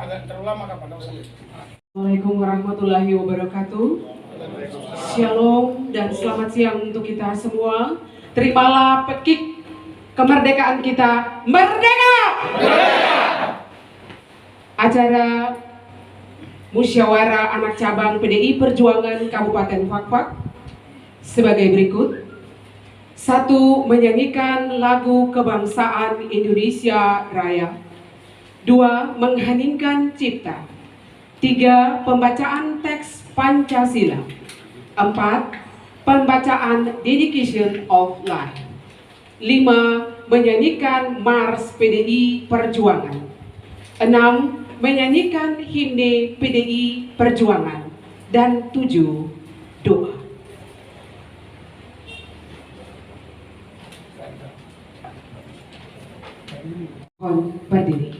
agak terlalu lama kapan? Assalamualaikum warahmatullahi wabarakatuh. Shalom dan selamat siang untuk kita semua. Terimalah pekik kemerdekaan kita. Merdeka! Merdeka! Acara musyawarah anak cabang PDI Perjuangan Kabupaten Fakfak sebagai berikut. 1. Menyanyikan lagu kebangsaan Indonesia Raya. 2. Mengheningkan cipta. 3. Pembacaan teks Pancasila. 4. Pembacaan Dedication of Life. 5. Menyanyikan Mars PDI Perjuangan. 6. Menyanyikan himne PDI Perjuangan. Dan 7. Doa. Mohon berdiri.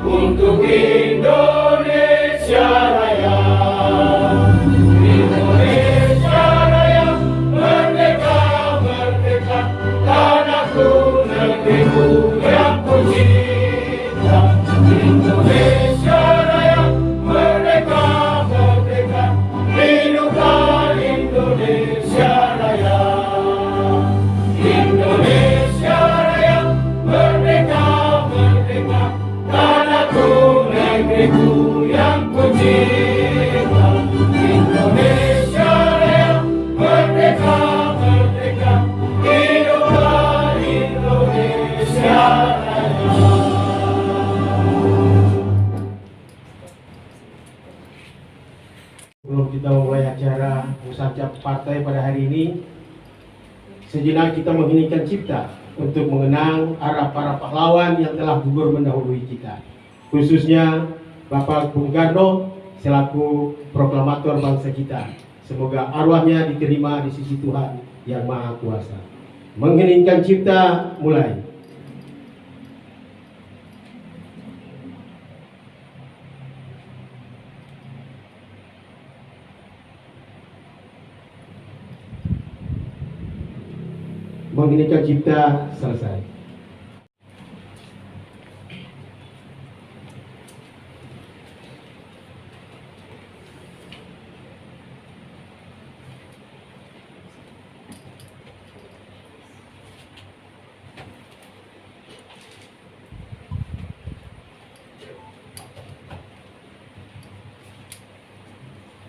Untuk Indonesia Raya. Indonesia Raya, merdeka, merdeka, tanahku, negeriku yang kucinta. Indonesia Raya, merdeka, merdeka, hiduplah Indonesia Raya. Indonesia Raya, merdeka, merdeka, tanahku, negeriku yang kucinta. Indonesia Raya, merdeka, merdeka, hiduplah Indonesia Raya. Sebelum kita memulai acara musajab partai pada hari ini, sejenak kita mengheningkan cipta untuk mengenang arah para pahlawan yang telah gugur mendahului kita, khususnya Bapak Bung Karno selaku proklamator bangsa kita. Semoga arwahnya diterima di sisi Tuhan yang Maha Kuasa. Mengheningkan cipta, mulai. Mengheningkan cipta, selesai.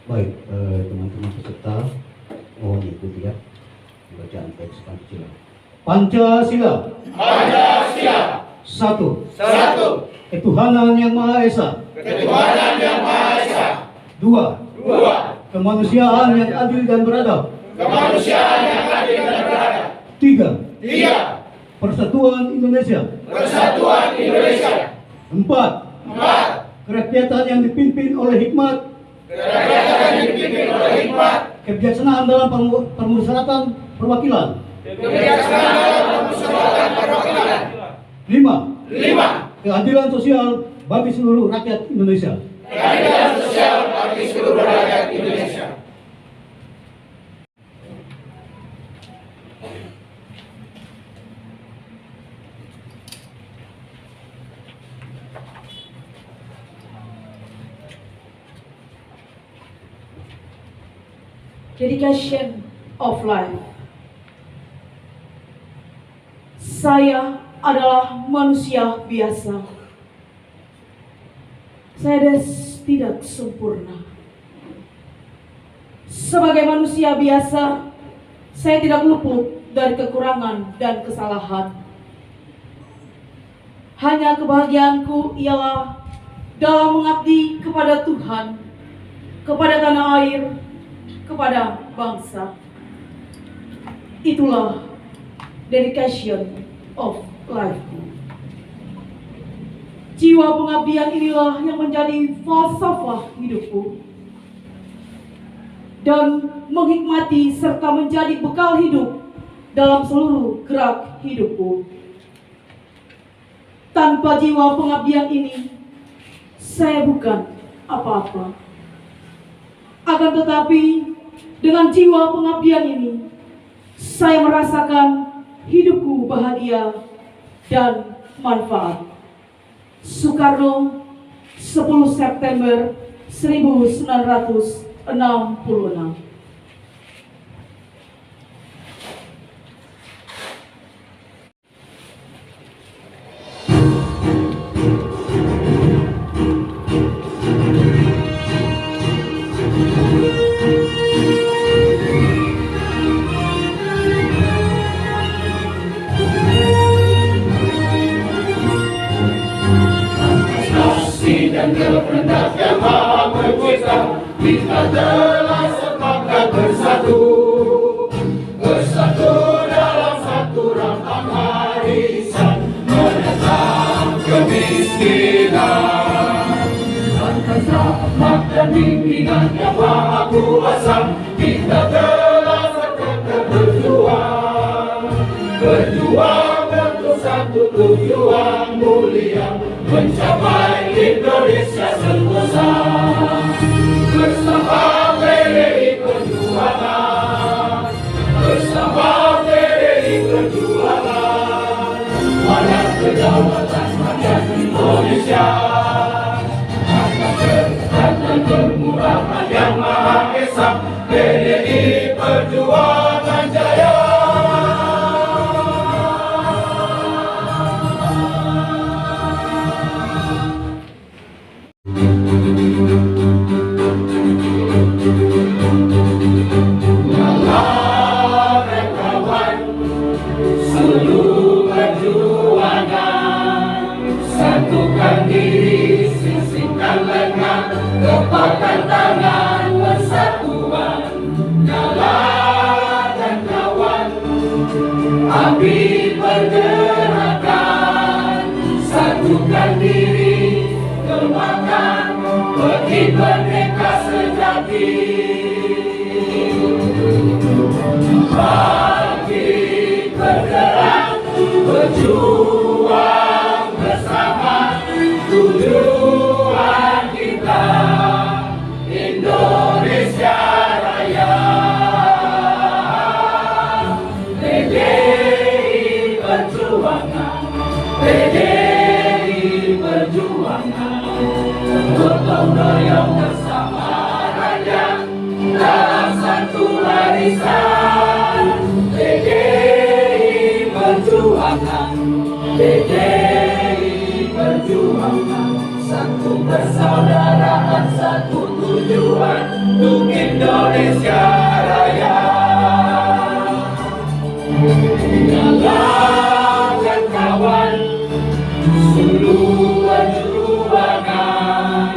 Baik, teman-teman peserta, mohon ikuti ya bacaan teks Pancasila. Pancasila. Pancasila. 1. 1. Ketuhanan yang Maha Esa. Ketuhanan yang Maha Esa. 2. 2. Kemanusiaan yang adil dan beradab. Kemanusiaan yang adil dan beradab. 3. 3. Persatuan Indonesia. Persatuan Indonesia. 4. 4. Kerakyatan yang dipimpin oleh hikmat, Kerakyatan yang dipimpin oleh hikmat, kebijaksanaan dalam permusyawaratan perwakilan. kebijaksanaan dalam permusyawaratan perwakilan. 5. 5. Keadilan sosial bagi seluruh rakyat Indonesia. Keadilan sosial bagi seluruh rakyat Indonesia. Dedication of life. Saya adalah manusia biasa. Saya tidak sempurna. Sebagai manusia biasa, saya tidak luput dari kekurangan dan kesalahan. Hanya kebahagiaanku ialah dalam mengabdi kepada Tuhan, kepada tanah air, kepada bangsa. Itulah dedication of life. Jiwa pengabdian inilah yang menjadi falsafah hidupku dan menghikmati serta menjadi bekal hidup dalam seluruh gerak hidupku. Tanpa jiwa pengabdian ini, saya bukan apa-apa. Akan tetapi, dengan jiwa pengabdian ini, saya merasakan hidupku bahagia dan manfaat. Soekarno, 10 September 1966. Dan kehendak yang maha mencipta, kita telah sepakat bersatu, bersatu dalam satu rantang warisan, menentang kemiskinan. Atas rahmat dan bimbingan yang maha kuasa, kita telah sepakat berjuang, berjuang untuk satu tujuan mulia, mencapai Indonesia sentosa. Bersama PDI Perjuangan, bersama PDI Perjuangan, pada kedaulatan rakyat Indonesia, atas kesehatan kemurahan yang maha esa, PDI Perjuangan jaya. Kepalkan tangan persatuan, nyalakan kawan, api pergerakan, satukan diri, kembangkan bagi merdeka sejati. Bangkit bergerak, berjuang bersama, tujuan kita Indonesia Raya. PDI Perjuangan, PDI Perjuangan, gotong royong bersama rakyat dalam satu barisan. PDI Perjuangan, PDI Perjuangan, satu persaudaraan, satu tujuan untuk Indonesia Raya. Nyalakan kawan, seluruh perjuangan,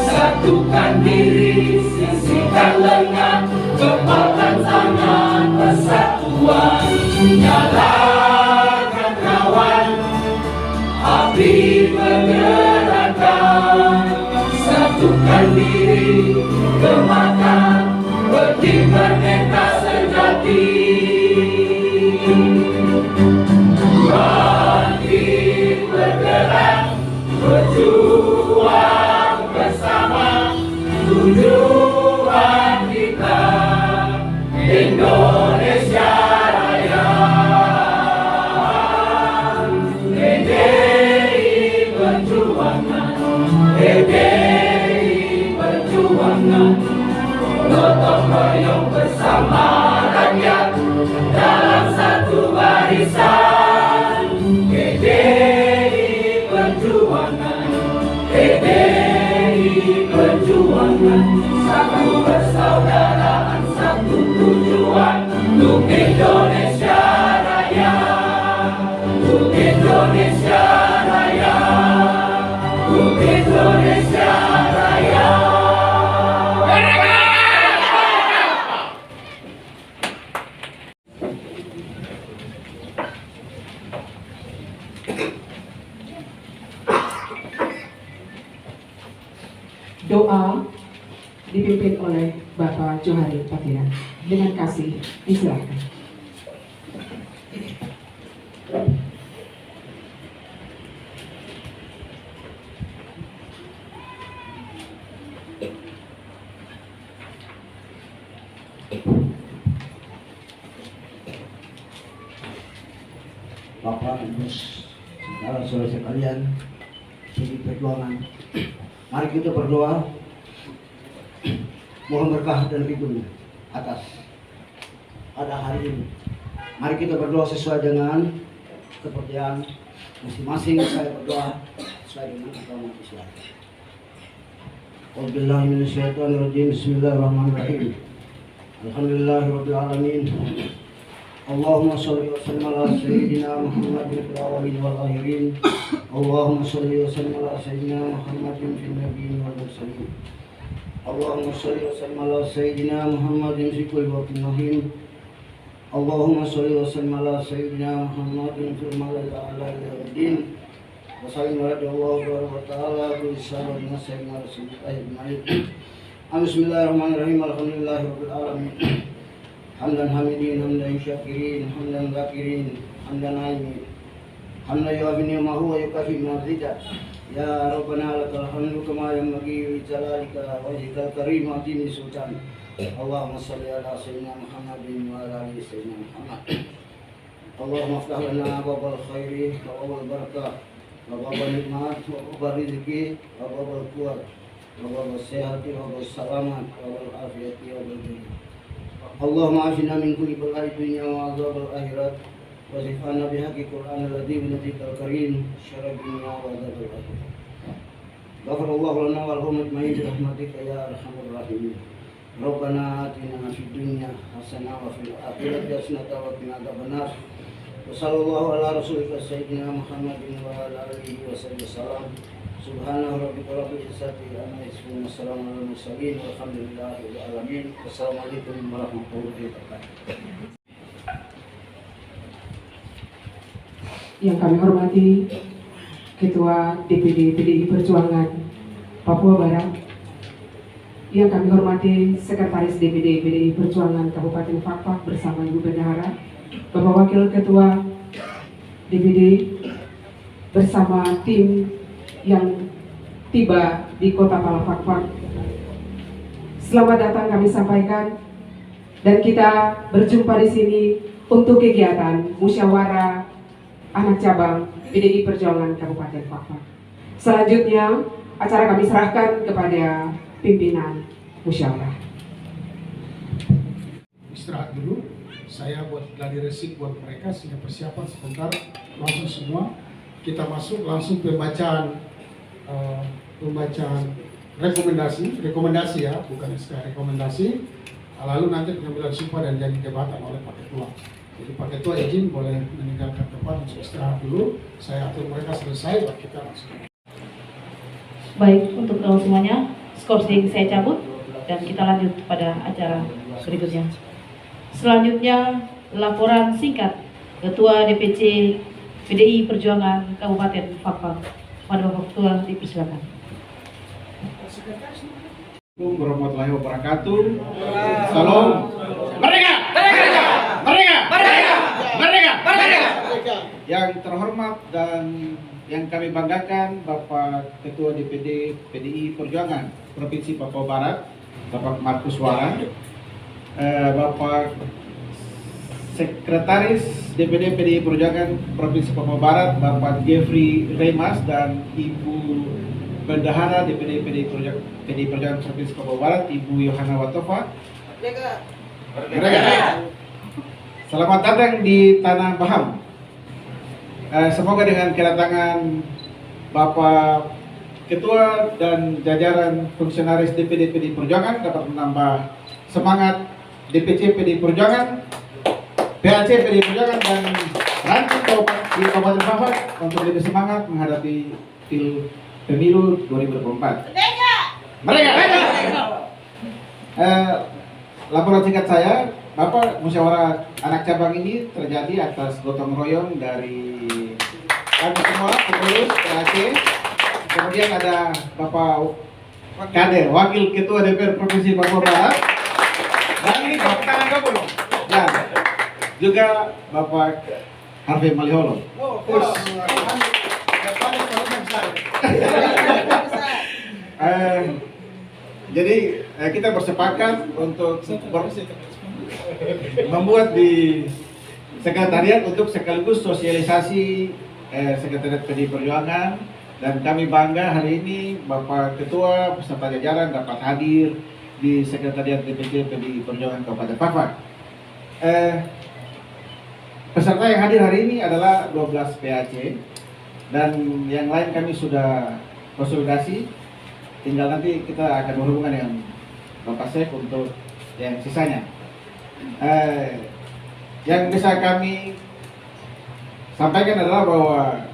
satukan diri, sisihkan lengan, kepalkan tangan persatuan. Nyalakan kawan, api pergerakan, satukan diri, kemakan bagi merdeka sejati. Bangkit bergerak, berjuang bersama, tujuan kita Indonesia Raya. PDI Perjuangan, PDI Perjuangan, gotong royong bersama. bersama rakyat dalam satu barisan. PDI Perjuangan, PDI Perjuangan, satu persaudaraan, satu tujuan untuk Indonesia Raya, untuk Indonesia Raya, untuk Indonesia Raya. Doa dipimpin oleh Bapak Johari Patian. Dengan kasih, disilakan. Bapak, Ibu, saudara-saudara sekalian, PDI Perjuangan, mari kita berdoa mohon berkah dan ridho atas pada hari ini. Mari kita berdoa sesuai dengan kepercayaan masing-masing. Saya berdoa sesuai dengan agama Islam. Auzubillahi minasyaitonirrajim. Bismillahirrahmanirrahim. Alhamdulillahirabbil alamin. Allahumma shalli wa sallim ala sayyidina Muhammadin fil awwalin wal akhirin. Allahumma shalli wa sallim ala sayyidina Muhammadin fil nabiyyin wal mursalin. Allahumma shalli wa sallim ala sayyidina Muhammadin fi kulli waqtin wahim. Allahumma shalli wa sallim ala sayyidina Muhammadin fil mala'il a'la ila yaumil. Wa sallim ala Allah wa ta'ala bi sallallahu alaihi wa sallam. Bismillahirrahmanirrahim. Alhamdulillahirabbil alamin. Hamdan hamidin, hamdan syakirin, hamdan zakirin, hamdan naimin, hamdan yu'afi ni'amahu wa yukafi mazida. Ya Rabbana lakal hamdu kama yanbaghi li jalalika wajhikal karim wa azimi sultan. Allahumma shalli ala sayyidina Muhammadin wa ala ali sayyidina Muhammad. Allahumma aftah lana babal khairi wa babal barakah wa babal nikmat wa babal rizki wa babal quwwat wa babal sehati wa babal salamat wa babal afiyati wa babal dunya. Allahumma afina min kulli bala'i dunya wa azabil akhirat wa zifana bihaqqi Qur'an alladhi binadikal karim syarab dunya wa azabil akhirat. Ghafarallahu lana wal hummat ma'in rahmatika ya arhamar rahimin. Rabbana atina fid dunya hasanah wa fil akhirati hasanah wa qina adzabannar. Wa sallallahu ala rasulika sayyidina Muhammadin wa ala alihi wa sallam. Subhana rabbika rabbil izzati amma yasifun, wassalamu alal mursalin, walhamdulillahi rabbil alamin. Wassalamualaikum warahmatullahi wabarakatuh. Yang kami hormati Ketua DPD PDI Perjuangan Papua Barat, yang kami hormati Sekretaris DPD PDI Perjuangan Kabupaten Fakfak bersama Ibu Bendahara, Bapak Wakil Ketua DPD bersama tim yang tiba di Kota Palafakfak. Selamat datang kami sampaikan, dan kita berjumpa di sini untuk kegiatan musyawarah anak cabang PDI Perjuangan Kabupaten Fakfak. Selanjutnya acara kami serahkan kepada pimpinan musyawarah. Istirahat dulu, saya buat gladi resik buat mereka sehingga persiapan sebentar. Langsung semua kita masuk langsung pembacaan rekomendasi ya, bukan SK, rekomendasi. Lalu nanti pengambilan sumpah dan janji jabatan oleh Pak Ketua. Jadi Pak Ketua izin boleh meninggalkan tempat untuk istirahat dulu. Saya atur mereka selesai, baru kita langsung. Baik, untuk semuanya, skorsing saya cabut dan kita lanjut pada acara berikutnya. Selanjutnya, laporan singkat Ketua DPC PDI Perjuangan Kabupaten Fakfak. Pada Bapak Ketua dipersilakan. Assalamualaikum warahmatullahi wabarakatuh. Salam. Merdeka! Merdeka! Merdeka! Merdeka! Merdeka! Merdeka! Yang terhormat dan yang kami banggakan, Bapak Ketua DPD PDI Perjuangan Provinsi Papua Barat, Bapak Markus Waran, Bapak Sekretaris DPD PDI Perjuangan Provinsi Papua Barat, Bapak Jeffrey Remas, dan Ibu Bendahara DPD PDI Perjuangan Provinsi Papua Barat, Ibu Yohana Watova, Selamat datang di Tanah Baham. Semoga dengan kedatangan Bapak Ketua dan jajaran fungsionaris DPD PDI Perjuangan dapat menambah semangat DPC PDI Perjuangan, PAC PDI Perjuangan dan ranting di Kabupaten Fafak untuk lebih semangat menghadapi pemilu 2024. Mereka. Laporan singkat saya, Bapak musyawarah anak cabang ini terjadi atas gotong royong dari kami semua pengurus PAC. Kemudian ada Bapak Kader, Wakil Ketua DPR Provinsi Papua Barat. Dan ini tepuk tangan kamu. Ya, juga Bapak Harvey Maliholo. Jadi kita bersepakat untuk membuat di sekretariat untuk sekaligus sosialisasi sekretariat PDI Perjuangan, dan kami bangga hari ini Bapak Ketua beserta jajaran dapat hadir di sekretariat DPC PDI Perjuangan Kabupaten Fafak. Peserta yang hadir hari ini adalah 12 PAC dan yang lain kami sudah konsolidasi. Tinggal nanti kita akan berhubungan dengan Bapak Sek untuk yang sisanya. Yang bisa kami sampaikan adalah bahwa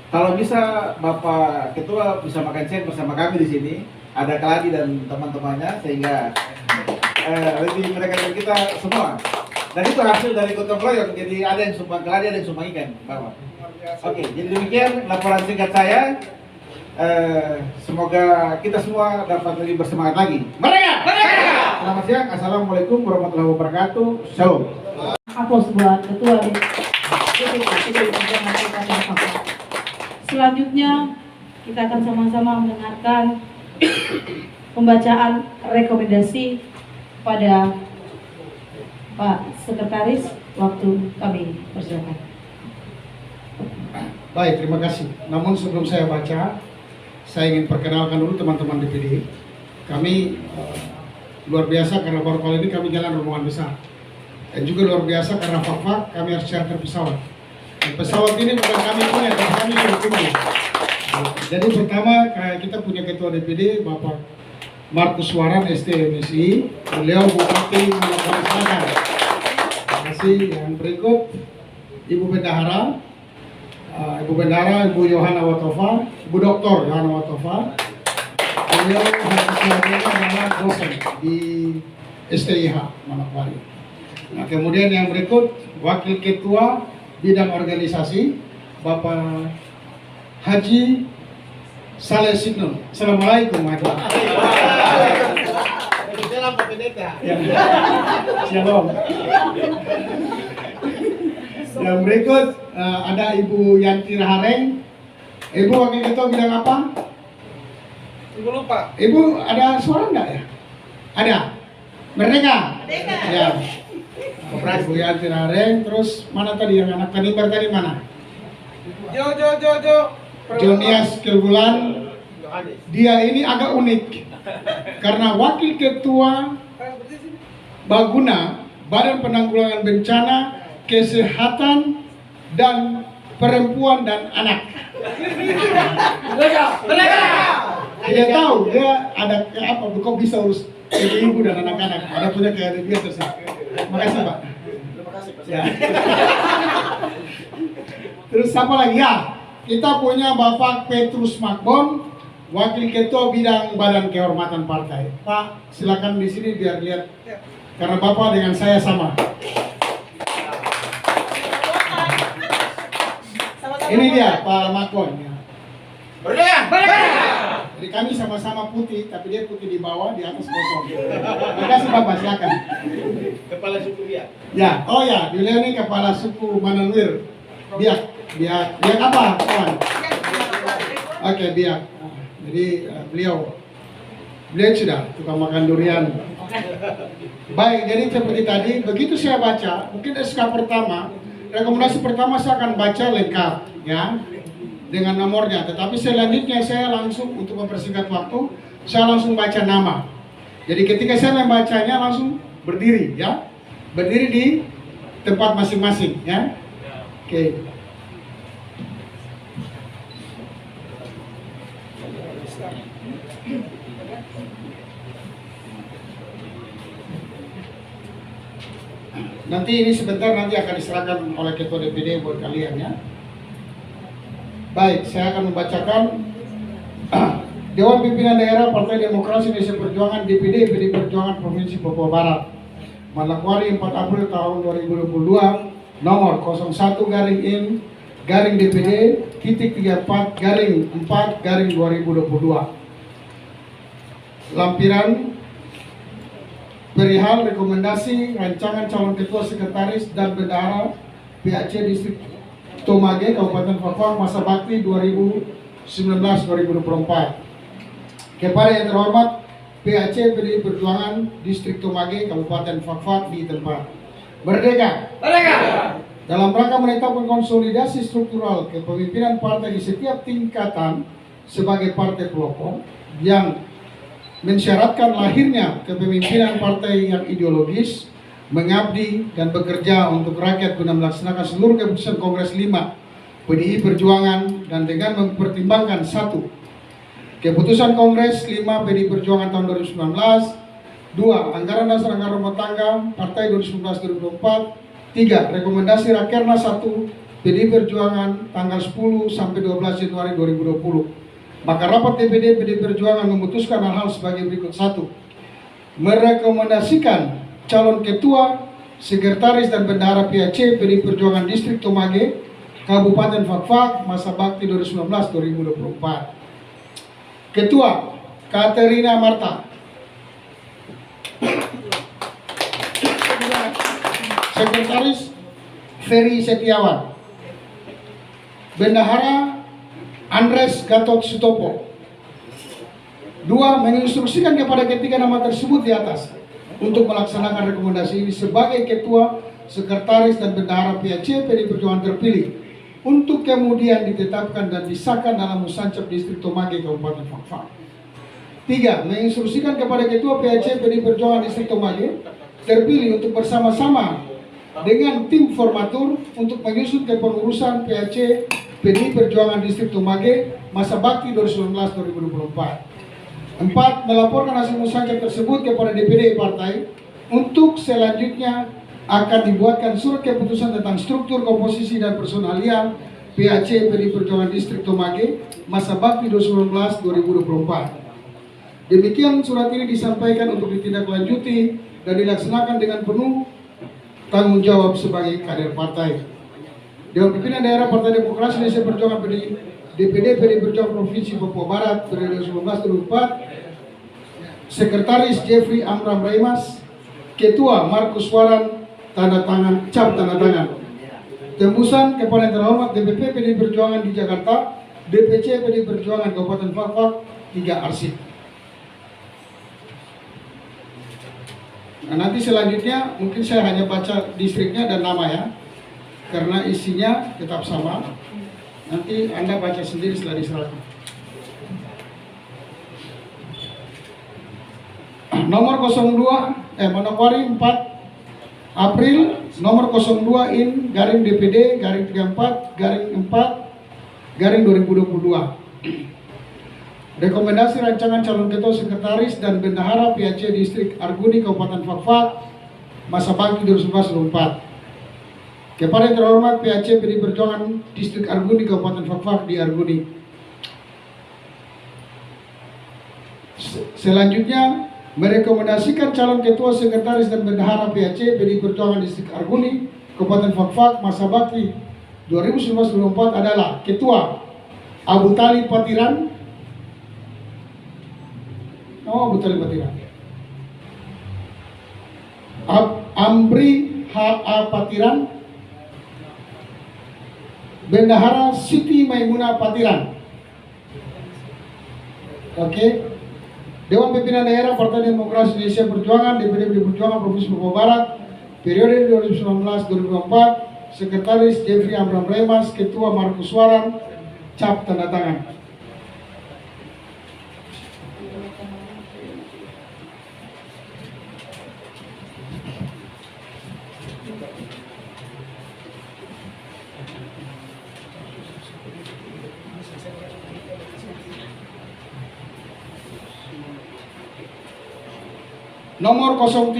kalau bisa Bapak Ketua bisa makan siang bersama kami di sini, ada Keladi dan teman-temannya, sehingga lebih mendekatkan kita semua. Dan itu hasil dari gotong royong, jadi ada yang sumbang keladi, ada yang sumbang ikan, Bapak. Oke, jadi demikian laporan singkat saya. Semoga kita semua dapat lebih bersemangat lagi. Mereka! Selamat siang, assalamualaikum warahmatullahi wabarakatuh. Shalom. Aplaus buat Ketua DPD Perjuangan Kabupaten Fafak. Selanjutnya kita akan sama-sama mendengarkan pembacaan rekomendasi pada Pak Sekretaris. Waktu kami persilakan. Baik, terima kasih. Namun sebelum saya baca, saya ingin perkenalkan dulu teman-teman DPD. Kami luar biasa karena baru kali ini kami jalan rombongan besar. Dan juga luar biasa karena Fafak kami harus charter pesawat. Dan pesawat ini bukan kami punya, tapi kami punya. Jadi pertama kita punya Ketua DPD Bapak Markus Waran STMSI, beliau Bupati Manokwari Selatan. Terima kasih. Yang berikut Ibu Bendahara, Ibu Yohana Watofa, Ibu Doktor Yohana Watofa. Beliau adalah dosen di STIH Manokwari. Nah, kemudian yang berikut Wakil Ketua Bidang Organisasi Bapak Haji Saleh Sidnul. Assalamualaikum warahmatullahi wabarakatuh. Shalom. Yang berikut ada Ibu Yanti Rahareng. Ibu Wakil Ketua bidang apa? Ibu lupa. Ibu ada suara enggak ya? Ada. Merdeka. Ya. Ibu Yanti Rahareng. Terus mana tadi yang anak Tanimbar tadi mana? Jo. Jonias Kelbulan. Dia ini agak unik karena Wakil Ketua Baguna Badan Penanggulangan Bencana Kesehatan dan Perempuan dan Anak. Dia tahu dia ada apa? Kok bisa urus ibu dan anak-anak? Ada punya kayak dia tersebut. Terima kasih Pak. Terima kasih Pak. Ya. Terus apa lagi ya? Kita punya Bapak Petrus Makbon, Wakil Ketua Bidang Badan Kehormatan Partai. Pak, silakan di sini biar lihat. Karena Bapak dengan saya sama. Ini dia Pak Makbon. Ya. Jadi kami sama-sama putih, tapi dia putih di bawah, di atas kosong. Terima kasih Bapak, silakan. Kepala suku dia. Ya, oh ya, beliau ini kepala suku Mananwir. Biak apa, kawan? Oke, Biak. Jadi beliau sudah tukang makan durian. Baik, jadi seperti tadi, begitu saya baca, mungkin SK pertama, rekomendasi pertama saya akan baca lengkap, ya, dengan nomornya. Tetapi selanjutnya saya langsung untuk mempersingkat waktu, saya langsung baca nama. Jadi ketika saya membacanya langsung berdiri ya. Berdiri di tempat masing-masing ya. Oke. Nanti ini sebentar nanti akan diserahkan oleh Ketua DPD buat kalian ya. Baik, saya akan membacakan Dewan Pimpinan Daerah Partai Demokrasi Indonesia Perjuangan DPD PDI Perjuangan Provinsi Papua Barat Manokwari 4 April tahun 2022 nomor 01-IN-DPD titik 34-4-2022 lampiran perihal rekomendasi rancangan calon ketua sekretaris dan bendahara PAC Distrik Tomage Kabupaten Fakfak masa bakti 2019-2024 kepada yang terhormat PAC PDI Perjuangan Distrik Tomage Kabupaten Fakfak di tempat. Merdeka! Merdeka! Dalam rangka menetapkan konsolidasi struktural kepemimpinan partai di setiap tingkatan sebagai partai pelopor yang mensyaratkan lahirnya kepemimpinan partai yang ideologis, mengabdi dan bekerja untuk rakyat guna melaksanakan seluruh keputusan Kongres 5 PDI Perjuangan dan dengan mempertimbangkan 1. Keputusan Kongres 5 PDI Perjuangan tahun 2019, 2. Anggaran dasar anggaran rumah tangga Partai 2019-2024, 3. Rekomendasi Rakernas 1 PDI Perjuangan tanggal 10 sampai 12 Januari 2020. Maka rapat DPD PDI Perjuangan memutuskan hal-hal sebagai berikut. 1. Merekomendasikan calon ketua, sekretaris dan bendahara PAC PDI Perjuangan Distrik Tomage Kabupaten Fakfak masa bakti 2019-2024. Ketua Katerina Marta. Sekretaris Ferry Setiawan. Bendahara Andres Gatot Sutopo. 2. Menginstruksikan kepada ketiga nama tersebut di atas untuk melaksanakan rekomendasi ini sebagai ketua, sekretaris dan bendahara PAC PDI Perjuangan terpilih untuk kemudian ditetapkan dan disahkan dalam Musancep Distrik Tomage Kabupaten Fakfak. 3. Menginstruksikan kepada ketua PAC PDI Perjuangan Distrik Tomage terpilih untuk bersama-sama dengan tim formatur untuk menyusun kepengurusan PAC PDI Perjuangan Distrik Tomage masa bakti 2019-2024. 4. Melaporkan hasil musancep tersebut kepada DPD partai untuk selanjutnya akan dibuatkan surat keputusan tentang struktur, komposisi dan personalia PAC PDI Perjuangan Distrik Tomage masa bakti 2019-2024. Demikian surat ini disampaikan untuk ditindaklanjuti dan dilaksanakan dengan penuh tanggung jawab sebagai kader partai. Dewan Pimpinan Daerah Partai Demokrasi Indonesia Perjuangan DPD PDI Perjuangan Provinsi Papua Barat periode 2019-2024, Sekretaris Jeffrey Amram Reimas, Ketua Markus Waran, tanda tangan, cap tanda tangan. Tembusan kepada yang terhormat DPP PDI Perjuangan di Jakarta, DPC PDI Perjuangan Kabupaten Fakfak 3 arsip. Nah, nanti selanjutnya mungkin saya hanya baca distriknya dan nama ya, karena isinya tetap sama. Nanti Anda baca sendiri setelah diserahkan. Nomor 02 Manokwari 4 April nomor 02-IN-DPD /34-4-2022. Rekomendasi rancangan calon ketua sekretaris dan bendahara PAC Distrik Arguni Kabupaten Fakfak masa bakti 2019-2024. Kepada yang terhormat PAC PDI Perjuangan Distrik Arguni Kabupaten Fakfak di Arguni. Selanjutnya merekomendasikan calon ketua sekretaris dan bendahara PAC PDI Perjuangan Distrik Arguni Kabupaten Fakfak masa bakti 2019-2024 adalah Ketua Abu Talib Patiran. Abu Talib Patiran. Amri H.A. Patiran. Bendahara Siti Maimunah Patiran. Oke. Dewan Pimpinan Daerah Partai Demokrasi Indonesia Perjuangan DPD PDI Perjuangan Provinsi Papua Barat periode 2019-2024, Sekretaris Jeffrey Amram Reimas, Ketua Markus Waran, cap tanda tangan. nomor 03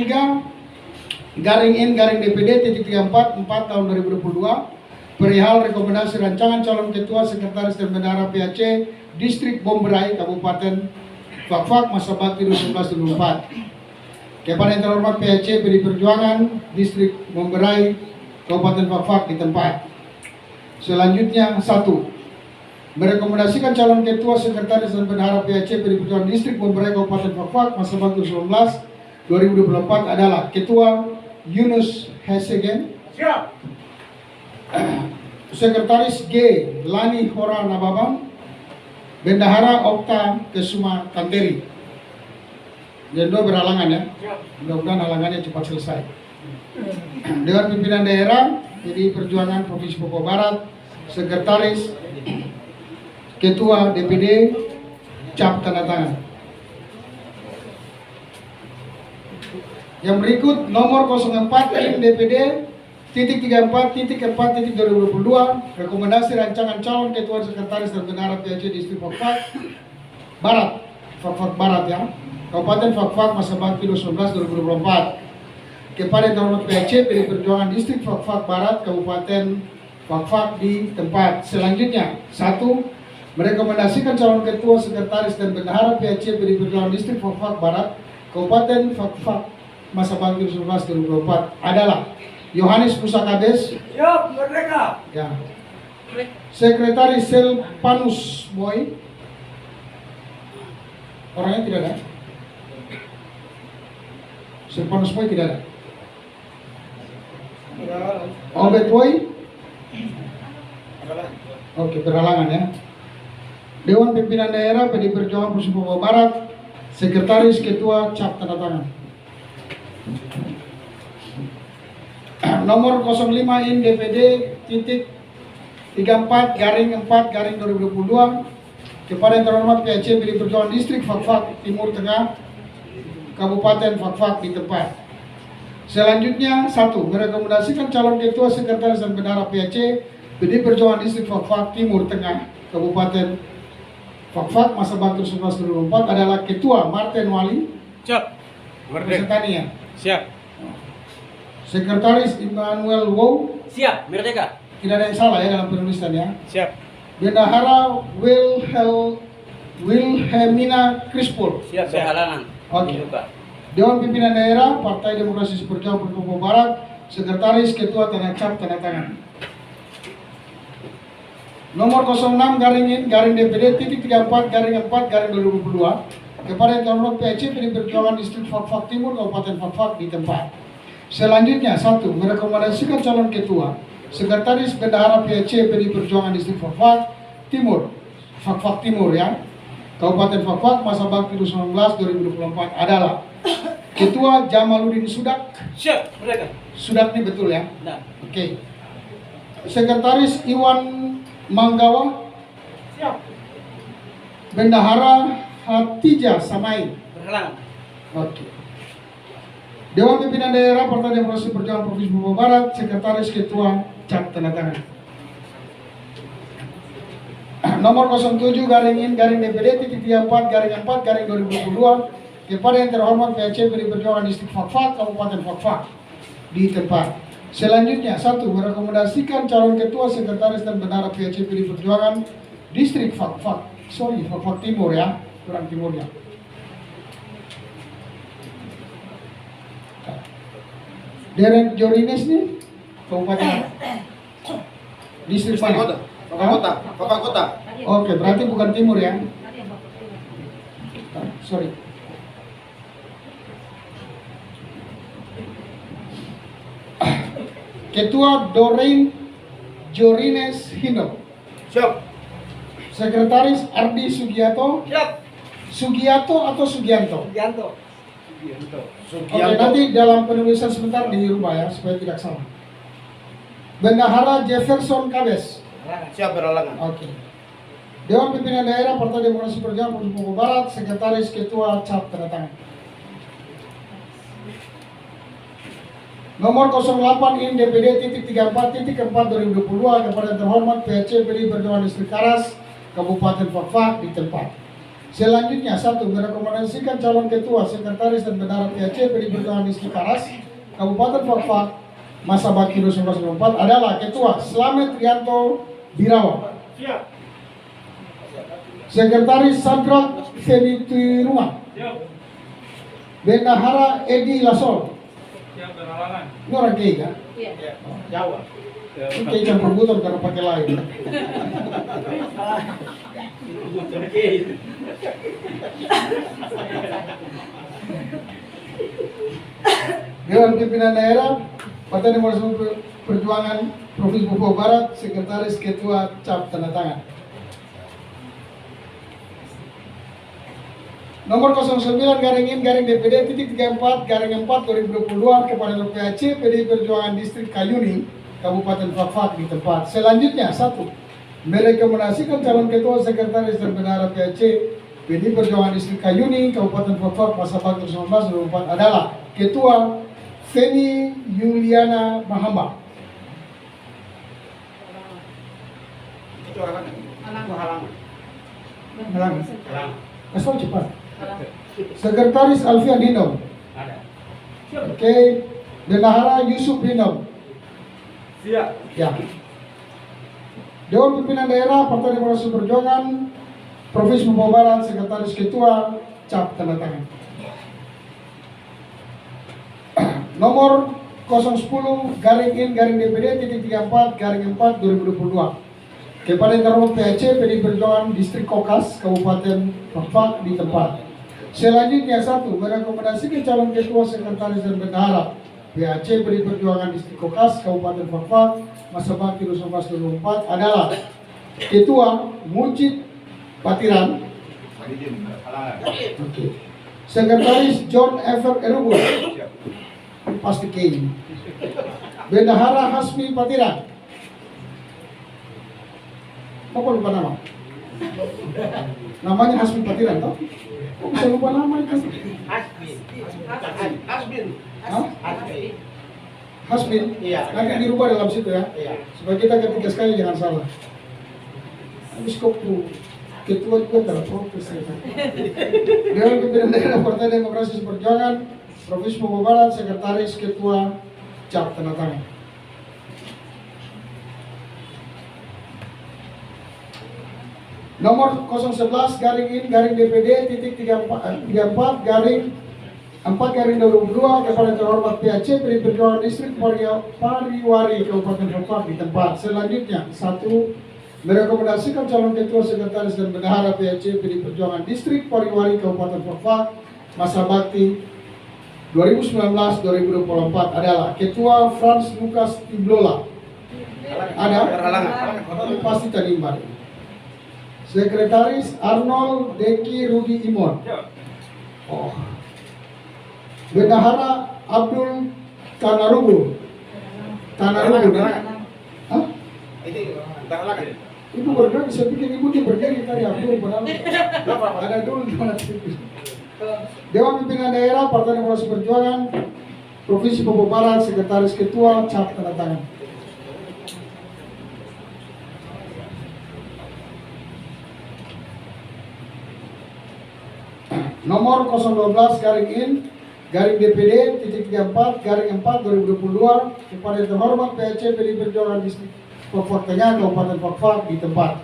garing in garing DPD titik 34 tahun 2022 perihal rekomendasi rancangan calon ketua sekretaris dan bendahara PAC Distrik Bomberai Kabupaten Fakfak masa bakti 2019-2024 kepada yang terhormat PAC PD Perjuangan Distrik Bomberai Kabupaten Fakfak di tempat. Selanjutnya 1. Merekomendasikan calon ketua sekretaris dan bendahara PAC PD Perjuangan Distrik Bomberai Kabupaten Fakfak masa bakti 2019-2024 adalah Ketua Yunus Hesegen. Siap. Sekretaris G. Lani Hora Nababang, Bendahara Okta Kesuma Kanteri. Jadi dua berhalangan ya. Mudah-mudahan halangannya cepat selesai. Dewan Pimpinan Daerah PDI Perjuangan Provinsi Papua Barat, Sekretaris Ketua DPD cap tanda tangan. Yang berikut nomor 04 DPD titik 34.4.2022 rekomendasi rancangan calon ketua sekretaris dan bendahara PAC Distrik Fakfak Barat, Fakfak Barat ya, Kabupaten Fakfak masa bakti 2019-2024 kepada yang terhormat PAC PD Perjuangan Distrik Fakfak Barat Kabupaten Fakfak di tempat. Selanjutnya 1. Merekomendasikan calon ketua sekretaris dan bendahara PAC PD Perjuangan Distrik Fakfak Barat Kabupaten Fakfak masa bakti 2019-2024 adalah Yohanes Pusakades. Siap, merdeka. Ya. Sekretaris Selpanus Boy. Orangnya tidak ada. Selpanus Boy tidak ada. Obed Boy. Oke, berhalangan ya. Dewan Pimpinan Daerah PD Perjuangan Provinsi Papua Barat, Sekretaris Ketua cap tanda tangan. Nomor 05 in DPD titik 34 garing 4 garing 2022 kepada yang terhormat PAC PD Perjuangan Distrik Fakfak Timur Tengah Kabupaten Fakfak di tempat. Selanjutnya 1. Merekomendasikan calon ketua sekretaris dan bendahara PAC PD Perjuangan Distrik Fakfak Timur Tengah Kabupaten Fakfak masa bakti 2019-2024 adalah Ketua Martin Wali. Siap. Merdeka. Siap. Sekretaris Immanuel Wow. Siap, merdeka. Tidak ada yang salah ya dalam penulisan ya. Siap. Bendahara Wilhelmina Krispul. Siap, berhalangan. Oke. Dewan Pimpinan Daerah Partai Demokrasi Perjuangan Papua Barat, Sekretaris Ketua tanda cap tanda tangan. Nomor 06 garing in garing DPD titik 34 garing 4 garing 2022 kepada yang terhormat PAC PD Perjuangan Distrik Fakfak Timur Kabupaten Fakfak di tempat. Selanjutnya 1. Merekomendasikan calon ketua sekretaris bendahara PAC PD Perjuangan Distrik Fakfak Timur, Fakfak Timur ya, Kabupaten Fakfak masa bakti 2019-2024 adalah Ketua Jamaluddin Sudak. Siap, merdeka. Sudak ini betul ya? Nah. Oke. Sekretaris Iwan Manggawa. Siap. Bendahara Hatijah Samai. Berhalangan. Oke. Dewan Pimpinan Daerah Partai Demokrasi Perjuangan Provinsi Papua Barat, Sekretaris Ketua cap tanda tangan. Nomor 07 garing in garing DPD titik 34 garing 4 garing 2022 kepada yang terhormat PAC PD Perjuangan Distrik Fakfak Kabupaten Fakfak di tempat. Selanjutnya 1. Merekomendasikan calon ketua sekretaris dan bendahara PAC PD Perjuangan Distrik Fakfak Timur ya, kurang timurnya. Derek Jorines nih Kabupaten Distrik mana? Bapak Kota. Oke, berarti bukan timur ya. Sorry. Ketua Doreen Jorines Hino. Siap. Sekretaris Ardi Sugiyato. Siap. Sugiyato atau Sugianto? Yanto. Oke, nanti dalam penulisan sebentar dirubah ya supaya tidak salah. Bendahara Jefferson Kabes. Siap, berhalangan. Oke. Dewan Pimpinan Daerah Partai Demokrasi Perjuangan Provinsi Papua Barat, Sekretaris Ketua cap tanda tangan. Nomor 08 in DPD titik 34 titik 4 2022 kepada yang terhormat PAC PD Perjuangan Distrik Karas Kabupaten Fakfak di tempat. Selanjutnya, 1. Merekomendasikan calon ketua, sekretaris, dan bendahara PAC PDI Perjuangan Distrik Karas, Kabupaten Fakfak, masa bakti 2024 adalah Ketua Slamet Rianto Birawa. Sekretaris Sadrak Fenitiruma. Bendahara Edi Lasol. Ini orang Kei kan? Jawa. Ini Kei campur buton karena pakai lain. Dewan Pimpinan Daerah Partai Demokrasi Perjuangan Provinsi Papua Barat, Sekretaris Ketua cap tanda tangan. Nomor 09-DPD-34-4/2022 kepada PAC PDI Perjuangan Distrik Kayuni, Kabupaten Fakfak di tempat. Selanjutnya, 1. Merekomendasikan calon ketua, sekretaris, dan bendahara PAC PDI Perjuangan Distrik Kayuni, Kabupaten Fakfak, masa bakti 2019-2024 adalah Ketua Feni Yuliana Mahamba. Itu halangan. Asal cepat. Sekretaris Alfian Dinom. Oke. Bendahara Yusuf Dinom. Siap. Ya. Dewan Pimpinan Daerah Partai Demokrasi Perjuangan Provinsi Papua Barat, Sekretaris Ketua cap tanda tangan. Nomor 010-DPD-34-4/2022 kepada yang terhormat PAC PDI Perjuangan Distrik Kokas, Kabupaten Fakfak di tempat. Selanjutnya, 1. Merekomendasikan calon ketua, sekretaris, dan bendahara PAC PDI Perjuangan Distrik Kokas, Kabupaten Fakfak, masa bakti 2019-2024 adalah Ketua Mujib Patiran. Sekretaris John Ever Erubul. Pasti Kei. Bendahara Hasmi Patiran. Apa lupa nama? Namanya Hasmi Patiran, toh? Kok bisa lupa nama itu? Hah? Hasmin? Iya. Nanti dirubah dalam situ ya. Iya. Supaya kita ketika sekali jangan salah. Habis kok tuh ketua juga terprotes ya. Dewan Pimpinan Daerah Partai Demokrasi Perjuangan Provinsi Papua Barat, Sekretaris Ketua cap tanda tangan. Nomor 011-DPD-34-4/2022 kepada terhormat PAC PDI Perjuangan Distrik Pariwari, Kabupaten Fakfak di tempat. Selanjutnya, 1. Merekomendasikan calon ketua, sekretaris, dan bendahara PAC PDI Perjuangan Distrik Pariwari, Kabupaten Fakfak, masa bakti 2019-2024 adalah Ketua Frans Lukas Tiblola. Ada? Pasti tadi Mbak. Sekretaris Arnold Deki Rudi Imon. Oh. Bendahara Abdul Tanarubu. Hah? Ibu berdiri, saya pikir ibu dia berdiri tadi Abdul padahal ada dulu di mana tipis. Dewan Pimpinan Daerah Partai Demokrasi Perjuangan Provinsi Papua Barat, Sekretaris Ketua cap tanda tangan. Nomor 012-DPD-34-4/2022 kepada yang terhormat PAC PDI Perjuangan Distrik Fakfak Tengah, Kabupaten Fakfak di tempat.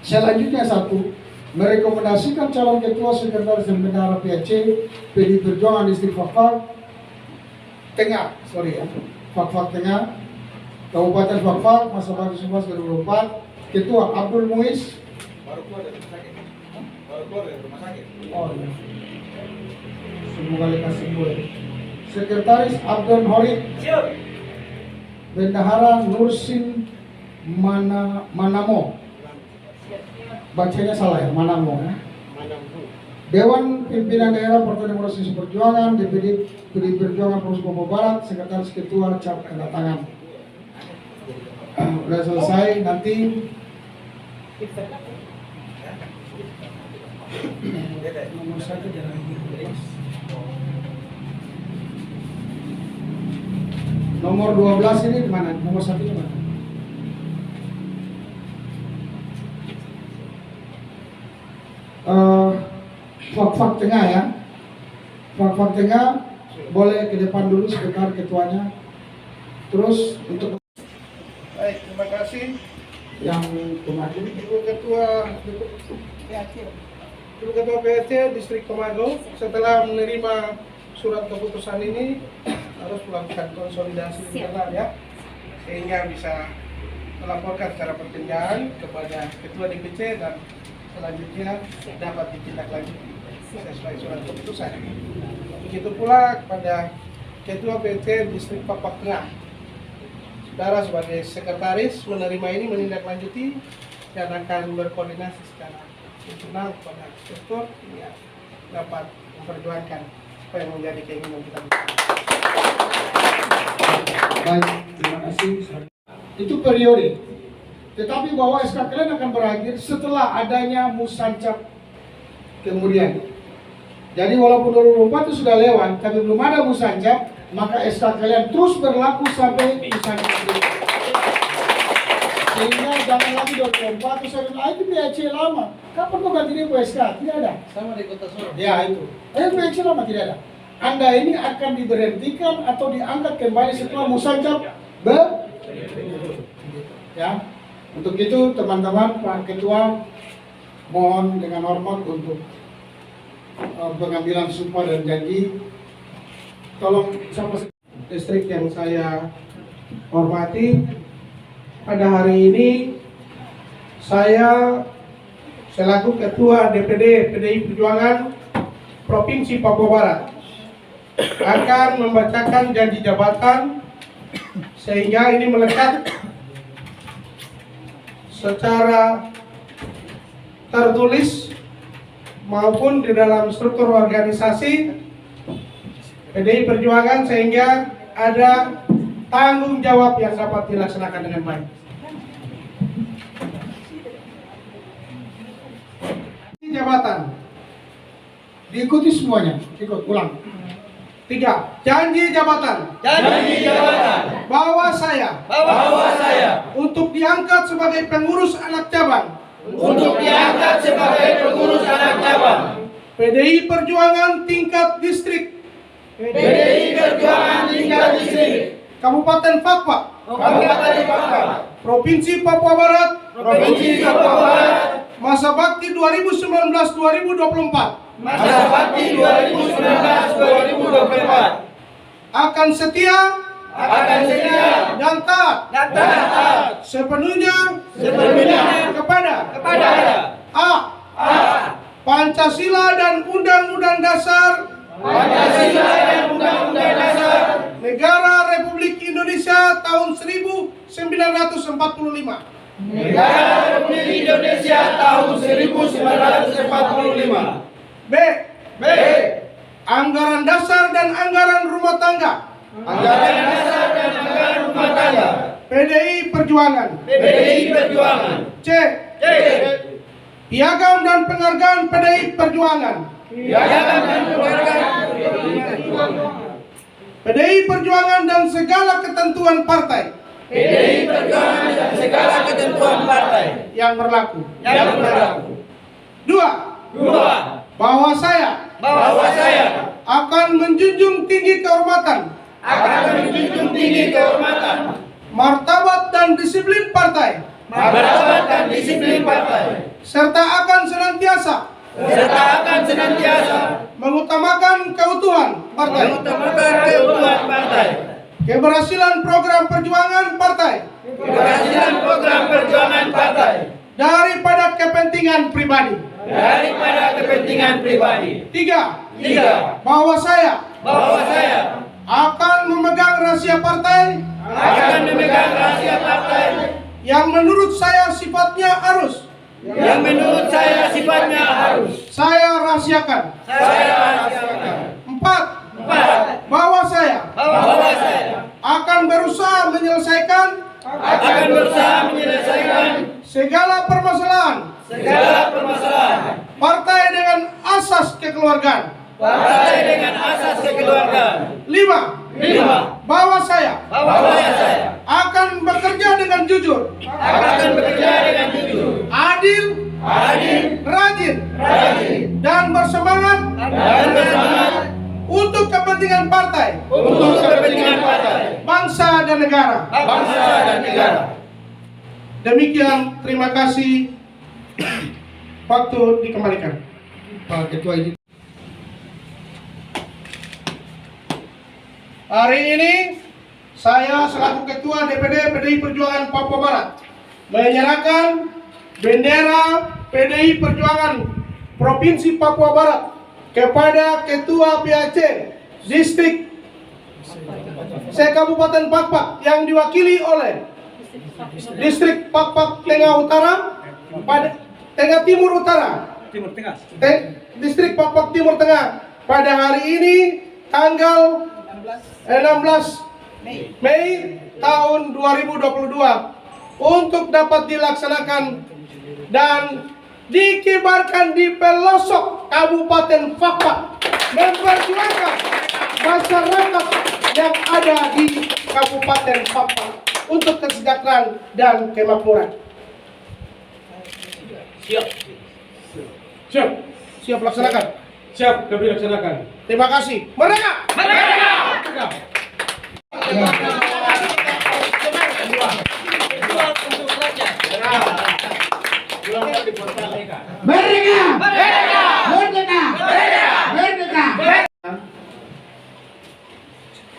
Selanjutnya, 1. Merekomendasikan calon ketua, sekretaris, dan bendahara PAC PDI Perjuangan Distrik Fakfak Tengah, Fakfak Tengah, Kabupaten Fakfak, masa bakti 2024, Ketua Abdul Muiz. Baru keluar dari rumah sakit. Oh iya. Semoga dikasih gue. Sekretaris Abdul Horik. Bendahara Nursin Manamo. Bacanya salah ya, Manamo ya. Dewan Pimpinan Daerah Partai Demokrasi Perjuangan DPD PDI Perjuangan Provinsi Papua Barat, Sekretaris Ketua cap tanda tangan. Udah selesai, nanti nomor 1 jangan lupa. Nomor 12 ini di mana? Nomor 1 di mana? fak-fak tengah ya. Fak-fak tengah boleh ke depan dulu sebentar ketuanya. Terus untuk baik, terima kasih yang kemarin Ibu Ketua PRT Distrik Komago setelah menerima surat keputusan ini harus melakukan konsolidasi internal ya, sehingga bisa melaporkan secara pertindahan kepada Ketua DPC dan selanjutnya dapat ditindaklanjuti sesuai surat keputusan. Begitu pula kepada Ketua PRT Distrik Papua Tengah. Saudara sebagai sekretaris menerima ini, menindaklanjuti dan akan berkoordinasi secara internal kepada sektor yang dapat memperjuangkan apa yang menjadi keinginan kita. Baik, terima kasih. Itu periode. Tetapi bahwa SK kalian akan berakhir setelah adanya musancap kemudian. Jadi walaupun 2024 itu sudah lewat, tapi belum ada musancap, maka SK kalian terus berlaku sampai musancap. Sehingga jangan lagi 2024 itu saya bilang, itu PHC lama. Kapan kok ganti dia SK? Tidak ada. Sama di Kota Solo. Ya itu. PHC lama tidak ada. Anda ini akan diberhentikan atau diangkat kembali setelah musancap ya. Untuk itu teman-teman, Pak Ketua mohon dengan hormat untuk pengambilan sumpah dan janji. Tolong sama distrik yang saya hormati, pada hari ini saya selaku Ketua DPD PDI Perjuangan Provinsi Papua Barat akan membacakan janji jabatan sehingga ini melekat secara tertulis maupun di dalam struktur organisasi PDI Perjuangan sehingga ada tanggung jawab yang dapat dilaksanakan dengan baik. Jabatan diikuti semuanya, ikut ulang. 3. Janji jabatan. Janji jabatan. Bahwa saya untuk diangkat sebagai pengurus anak cabang. Untuk diangkat sebagai pengurus anak cabang. PDI Perjuangan tingkat distrik. PDI Perjuangan tingkat distrik. Kabupaten Fakfak. Kabupaten Fakfak. Provinsi Papua Barat. Provinsi Papua Barat. Masa bakti 2019-2024. Masa bakti 2019-2024. Akan setia Dan taat. sepenuhnya kepada A. Pancasila dan Undang-Undang Dasar Negara Republik Indonesia tahun 1945. Negara Republik Indonesia tahun 1945. B. Anggaran dasar dan anggaran rumah tangga. Anggaran dasar dan anggaran rumah tangga. PDI Perjuangan. PDI Perjuangan. C. Piagam dan penghargaan PDI Perjuangan. Piagam dan penghargaan PDI Perjuangan dan segala ketentuan partai PDI Perjuangan dan segala ketentuan partai yang berlaku. 2. Bahwa saya akan menjunjung tinggi kehormatan, martabat dan disiplin partai, serta akan senantiasa mengutamakan keutuhan partai, keberhasilan program perjuangan partai, daripada kepentingan pribadi. 3. Bahwa saya akan memegang rahasia partai yang menurut saya sifatnya harus saya rahasiakan. 4. Bahwa saya akan berusaha menyelesaikan segala permasalahan partai dengan asas kekeluargaan. 5. Bahwa saya akan bekerja dengan jujur, adil, rajin, dan bersemangat kepentingan partai, untuk kepentingan partai, bangsa dan negara. bangsa dan negara. Demikian, terima kasih. Waktu dikembalikan. Pak Ketua izin. Hari ini saya selaku Ketua DPD PDI Perjuangan Papua Barat menyerahkan bendera PDI Perjuangan Provinsi Papua Barat kepada Ketua PAC Distrik Kabupaten Pakpak yang diwakili oleh Distrik Pakpak Tengah Utara, Tengah Timur Utara, Distrik Pakpak Timur Tengah pada hari ini tanggal 16 Mei tahun 2022 untuk dapat dilaksanakan dan dikibarkan di pelosok Kabupaten Pakpak, memperjuangkan masyarakat yang ada di Kabupaten Pakpak untuk kesejahteraan dan kemakmuran. Siap laksanakan. Siap, kami laksanakan. Terima kasih. Merdeka! Merdeka!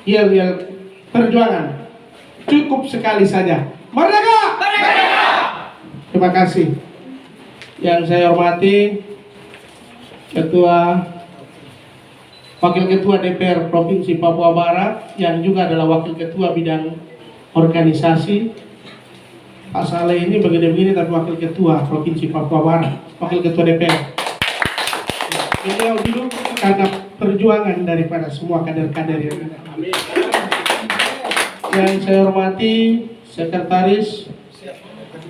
Yel perjuangan cukup sekali saja. Merdeka! Terima kasih. Yang saya hormati Wakil Ketua DPR Provinsi Papua Barat yang juga adalah Wakil Ketua Bidang Organisasi. Pak Saleh ini begini-begini tapi Wakil Ketua Provinsi Papua Barat, Wakil Ketua DPR. Beliau dulu karena perjuangan daripada semua kader-kader yang ada. Yang saya hormati Sekretaris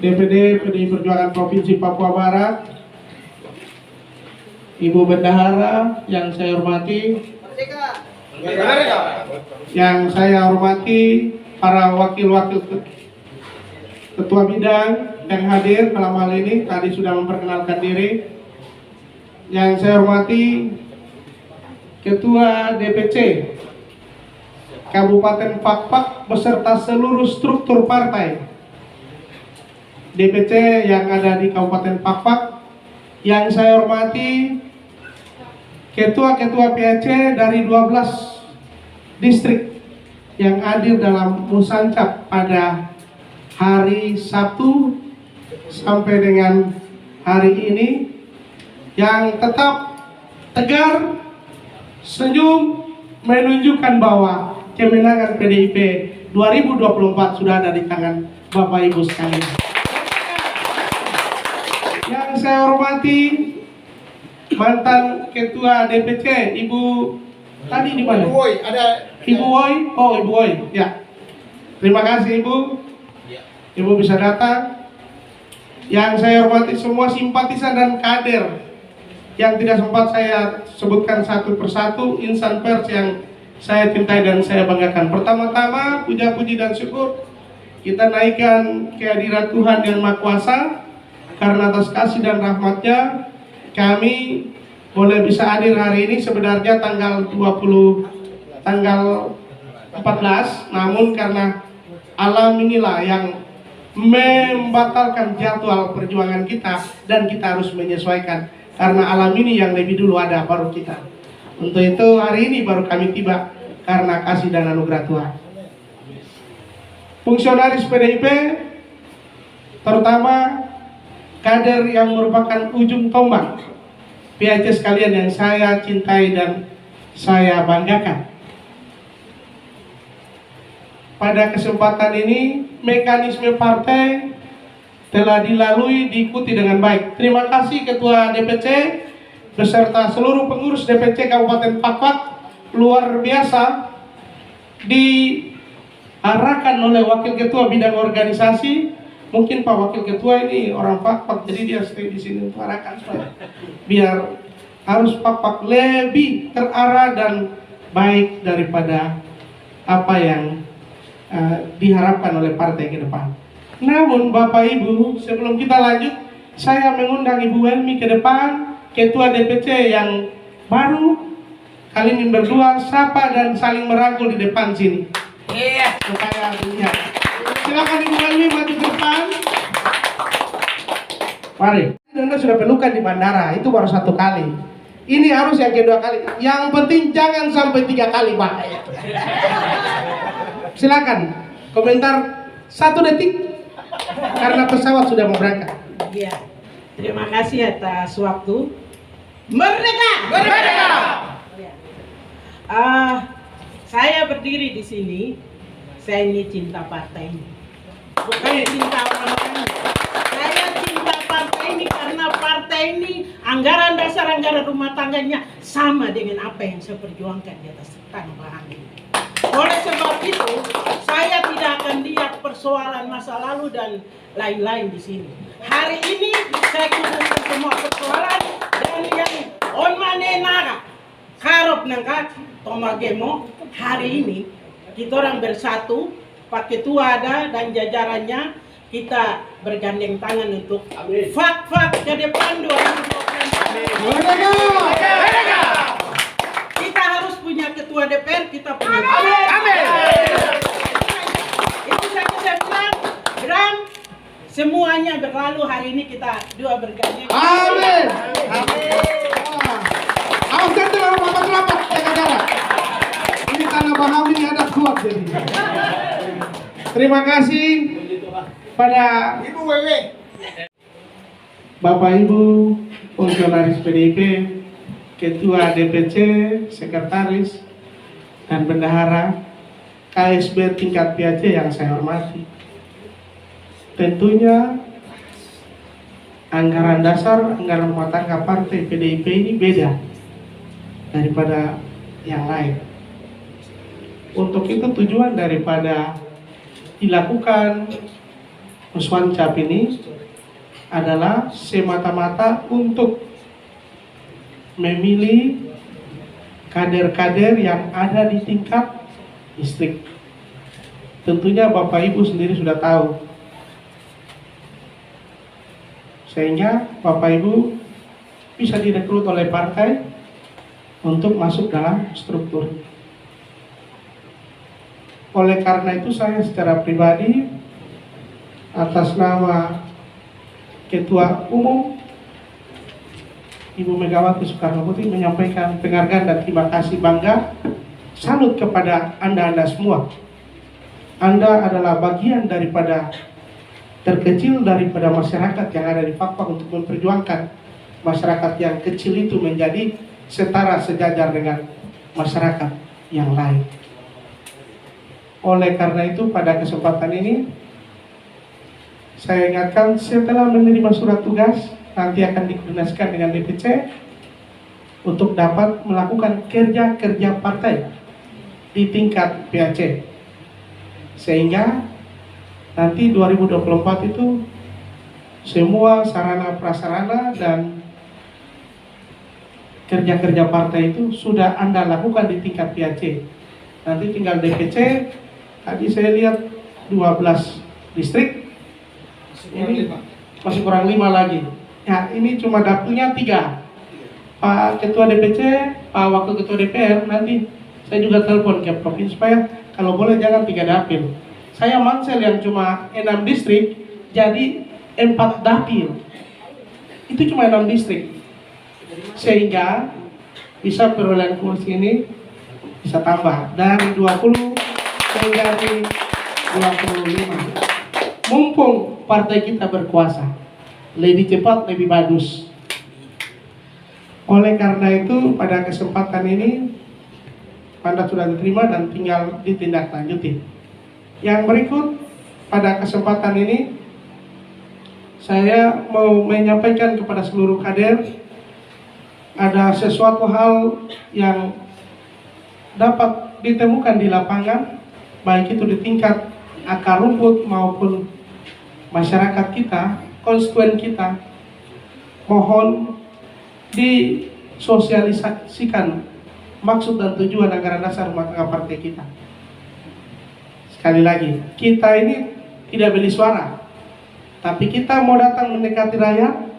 DPD PDI Perjuangan Provinsi Papua Barat, Ibu Bendahara yang saya hormati, yang saya hormati para wakil-wakil ketua bidang yang hadir dalam hal ini tadi sudah memperkenalkan diri. Yang saya hormati Ketua DPC Kabupaten Pakpak beserta seluruh struktur partai DPC yang ada di Kabupaten Pakpak. Yang saya hormati ketua-ketua PAC dari 12 distrik yang hadir dalam Musancap pada hari Sabtu sampai dengan hari ini, yang tetap tegar, senyum, menunjukkan bahwa kemenangan PDIP 2024 sudah ada di tangan Bapak Ibu sekalian. Yang saya hormati mantan Ketua DPC Ibu tadi di mana? Ibu Woi, oh Ibu Woi, ya. Terima kasih Ibu. Ibu bisa datang. Yang saya hormati semua simpatisan dan kader yang tidak sempat saya sebutkan satu persatu, insan pers yang saya cintai dan saya banggakan. Pertama-tama puja-puji dan syukur kita naikkan kehadirat Tuhan yang Maha Kuasa, karena atas kasih dan rahmatnya kami boleh bisa hadir hari ini. Sebenarnya tanggal 14, namun karena alam inilah yang membatalkan jadwal perjuangan kita dan kita harus menyesuaikan, karena alam ini yang lebih dulu ada baru kita. Untuk itu hari ini baru kami tiba karena kasih dan anugerah Tuhan. Fungsionaris PDIP, terutama kader yang merupakan ujung tombak PAC sekalian yang saya cintai dan saya banggakan. Pada kesempatan ini mekanisme partai telah dilalui, diikuti dengan baik. Terima kasih Ketua DPC beserta seluruh pengurus DPC Kabupaten Pakpak, luar biasa diarahkan oleh Wakil Ketua Bidang Organisasi. Mungkin Pak Wakil Ketua ini orang Pakpak, jadi dia stay di sini untuk arahkan supaya biar harus Pakpak lebih terarah dan baik daripada apa yang diharapkan oleh partai ke depan. Namun Bapak Ibu, sebelum kita lanjut, saya mengundang Ibu Welmi ke depan, Ketua DPC yang baru, kalian berdua sapa dan saling merangkul di depan sini. Iya. Supaya dilihat. Silakan Ibu Alwi maju ke depan. Mari. Anda sudah pelukan di bandara, itu baru 1 kali. Ini harus yang kedua kali. Yang penting jangan sampai 3 kali, Pak. Silakan. Komentar 1 detik. Karena pesawat sudah mau berangkat. Iya. Terima kasih atas waktu. Merdeka! Merdeka! Saya berdiri di sini. Saya ini cinta partai ini. Bukan cinta orang lain. Saya cinta partai ini karena partai ini anggaran dasar anggaran rumah tangganya sama dengan apa yang saya perjuangkan di atas tanah Bahang ini. Oleh sebab itu, saya tidak akan lihat persoalan masa lalu dan lain-lain di sini. Hari ini saya kumpulkan semua persoalan dan yang on manenara karop nangka tomagemo. Hari ini kita orang bersatu, Pak Ketua ada dan jajarannya, kita bergandeng tangan untuk fak-fak ke depan 2024. Kita harus punya ketua DPR, kita punya. Amin. Itu saja saya bilang, Bram, semuanya berlalu, hari ini kita dua bergandeng. Amin. Awas jangan rapat-rapat, jaga jarak. Ini tanah Bahang ini ada kuat jadi. Terima kasih pada Ibu Wewe. Bapak Ibu fungsionaris PDIP, Ketua DPC, Sekretaris, dan Bendahara KSB tingkat PAC yang saya hormati. Tentunya anggaran dasar, anggaran rumah tangga partai PDIP ini beda daripada yang lain. Untuk itu tujuan daripada dilakukan muswancap ini adalah semata-mata untuk memilih kader-kader yang ada di tingkat distrik. Tentunya Bapak Ibu sendiri sudah tahu. Sehingga Bapak Ibu bisa direkrut oleh partai untuk masuk dalam struktur. Oleh karena itu saya secara pribadi atas nama Ketua Umum Ibu Megawati Soekarno Putri menyampaikan penghargaan dan terima kasih bangga, salut kepada Anda semua. Anda adalah bagian daripada terkecil daripada masyarakat yang ada di Fakfak untuk memperjuangkan masyarakat yang kecil itu menjadi setara sejajar dengan masyarakat yang lain. Oleh karena itu pada kesempatan ini saya ingatkan setelah menerima surat tugas nanti akan dikoordinasikan dengan DPC untuk dapat melakukan kerja-kerja partai di tingkat PAC sehingga nanti 2024 itu semua sarana prasarana dan kerja-kerja partai itu sudah Anda lakukan di tingkat PAC. Nanti tinggal DPC. Tadi saya lihat 12 distrik, ini masih kurang 5 lagi. Ya, ini cuma dapilnya 3. Pak Ketua DPC, Pak Wakil Ketua DPR, nanti saya juga telepon ke provinsi supaya kalau boleh jangan 3 dapil. Saya Mansel yang cuma 6 distrik, jadi 4 dapil. Itu cuma 6 distrik. Sehingga bisa perolehan kursi ini bisa tambah dari 20 menjadi 25. Mumpung partai kita berkuasa, lebih cepat, lebih bagus. Oleh karena itu, pada kesempatan ini, mandat sudah diterima dan tinggal ditindaklanjuti. Yang berikut, pada kesempatan ini, saya mau menyampaikan kepada seluruh kader, ada sesuatu hal yang dapat ditemukan di lapangan, baik itu di tingkat akar rumput maupun masyarakat kita, konstituen kita, mohon disosialisasikan maksud dan tujuan anggaran dasar rumah tangga partai kita. Sekali lagi, kita ini tidak beli suara, tapi kita mau datang mendekati rakyat,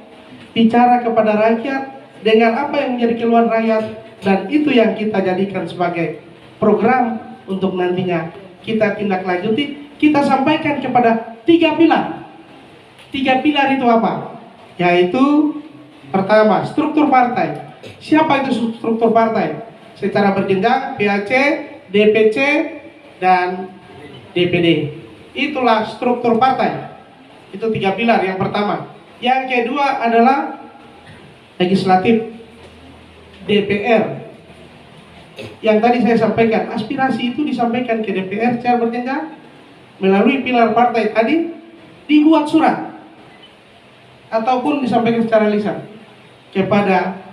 bicara kepada rakyat dengan apa yang menjadi keluhan rakyat, Dan itu yang kita jadikan sebagai program untuk nantinya kita tindak lanjuti. Kita sampaikan kepada 3 pilar. 3 pilar itu apa? Yaitu pertama, struktur partai. Siapa itu struktur partai? Secara berjenjang, PAC, DPC, dan DPD. Itulah struktur partai. Itu 3 pilar yang pertama. Yang kedua adalah legislatif, DPR. Yang tadi saya sampaikan, aspirasi itu disampaikan ke DPR secara berjenjang melalui pilar partai tadi, dibuat surat ataupun disampaikan secara lisan kepada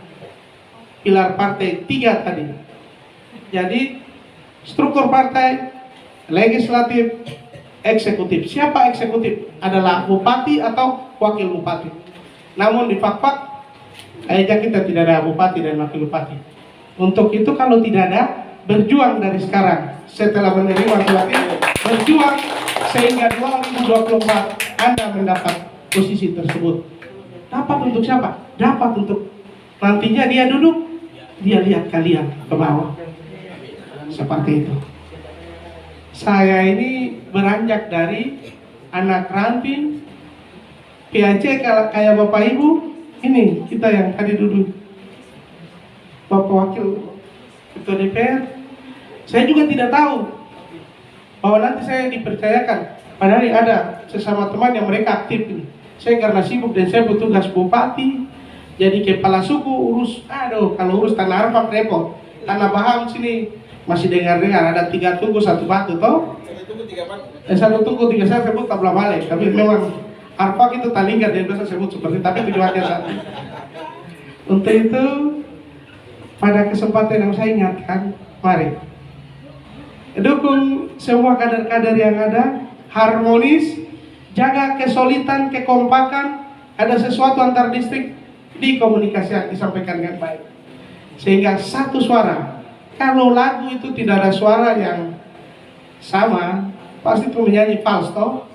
pilar partai 3 tadi. Jadi struktur partai, legislatif, eksekutif. Siapa eksekutif? Adalah bupati atau wakil bupati. Namun di Fakfak kayaknya kita tidak ada bupati dan wakil bupati. Untuk itu kalau tidak ada, berjuang dari sekarang setelah menerima surat ini, berjuang sehingga 2024 Anda mendapat posisi tersebut. Dapat untuk siapa? Dapat untuk nantinya dia duduk, dia lihat kalian ke bawah. Seperti itu. Saya ini beranjak dari anak ranting PAC kayak Bapak Ibu. Ini kita yang tadi duduk, Bapak Wakil Ketua DPR. Saya juga tidak tahu bahwa nanti saya dipercayakan. Padahal ada sesama teman yang mereka aktif ini. Saya karena sibuk dan saya bertugas bupati, jadi kepala suku urus. Aduh, kalau urus tanah Arfak repot. Tanah Baham sini masih dengar-dengar ada 3 tunggu 1 batu toh. 1 tunggu 3 saya sebut tabla balik. Tapi memang Arfak itu talinggar dan biasa sebut seperti, tapi tujuannya satu. Untuk itu pada kesempatan yang saya ingatkan, mari dukung semua kader-kader yang ada, harmonis, jaga kesolidan, kekompakan, ada sesuatu antar distrik, dikomunikasikan, disampaikan dengan baik. Sehingga satu suara. Kalau lagu itu tidak ada suara yang sama, pasti itu menyanyi fals toh.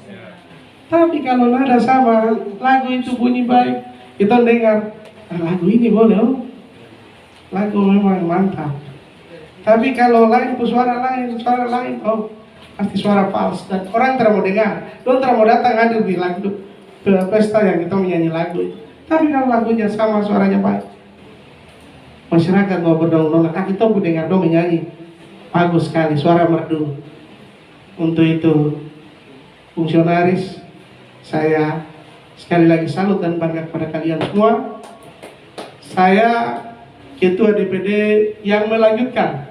Tapi kalau nada sama, lagu itu bunyi baik, kita dengar, lagu ini boleh oh. Lagu memang mantap. Tapi kalau lain, suara lain, oh pasti suara fals dan orang tidak mau dengar. Orang tidak mau datang hadir di lagu pesta yang kita menyanyi lagu itu. Tapi kalau lagunya sama, suaranya baik, masyarakat mau berdong-dong, kita pun dengar dong menyanyi bagus sekali, suara merdu. Untuk itu fungsionaris, saya sekali lagi salut dan bangga kepada kalian semua. Saya Ketua DPD yang melanjutkan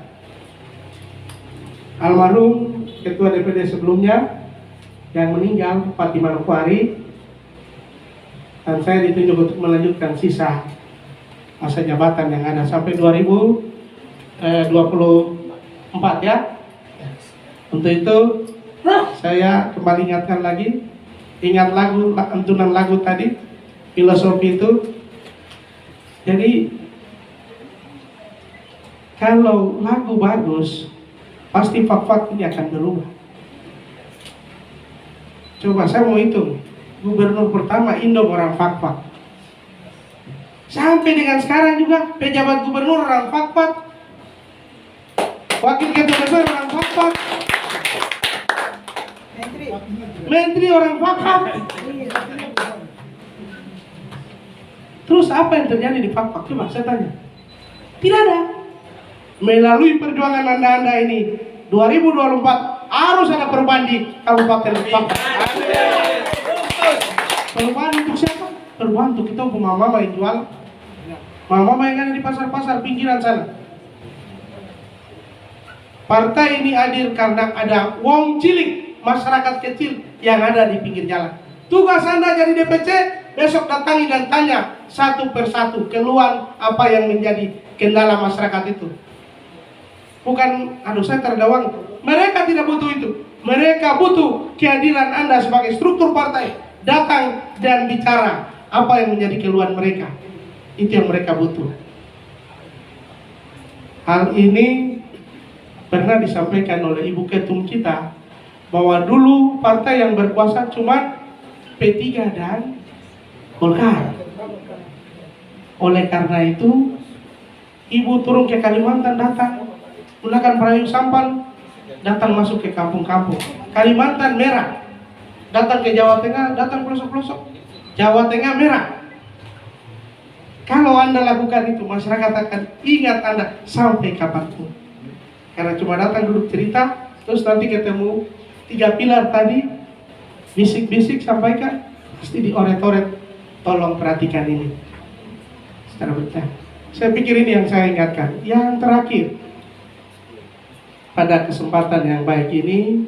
almarhum Ketua DPD sebelumnya yang meninggal, Bupati Manokwari, dan saya ditunjuk untuk melanjutkan sisa masa jabatan yang ada sampai 2024 ya. Untuk itu saya kembali ingatkan lagi, ingat lagu, lantunan lagu tadi, filosofi itu. Jadi kalau lagu bagus, pasti Fakfak ini akan berubah. Coba saya mau hitung, gubernur pertama Indo orang Fakfak. Sampai dengan sekarang juga pejabat gubernur orang Fakfak, wakil ketua DPR orang Fakfak, menteri orang Fakfak. Terus apa yang terjadi di Fakfak? Coba saya tanya. Tidak ada. Melalui perjuangan Anda ini 2024 harus ada perubahan di Kabupaten Fakfak. Perubahan untuk siapa? Perubahan untuk kita, untuk mama-mama yang jual, mama-mama yang ada di pasar-pasar pinggiran sana. Partai ini hadir karena ada wong cilik, masyarakat kecil yang ada di pinggir jalan. Tugas Anda jadi DPC, besok datangi dan tanya satu persatu keluhan apa yang menjadi kendala masyarakat itu. Bukan, aduh saya terdawang. Mereka tidak butuh itu. Mereka butuh kehadiran Anda sebagai struktur partai. Datang dan bicara apa yang menjadi keluhan mereka. Itu yang mereka butuh. Hal ini pernah disampaikan oleh Ibu Ketum kita, bahwa dulu partai yang berkuasa cuma P3 dan Golkar. Oleh karena itu Ibu turun ke Kalimantan, datang gunakan perahu sampan, datang masuk ke kampung-kampung. Kalimantan merah, datang ke Jawa Tengah, datang pelosok-pelosok. Jawa Tengah merah. Kalau Anda lakukan itu, masyarakat akan ingat Anda sampai kapanpun. Karena cuma datang duduk cerita, terus nanti ketemu 3 pilar tadi, bisik-bisik sampaikan, pasti dioret-oret. Tolong perhatikan ini secara betul. Saya pikir ini yang saya ingatkan. Yang terakhir, pada kesempatan yang baik ini,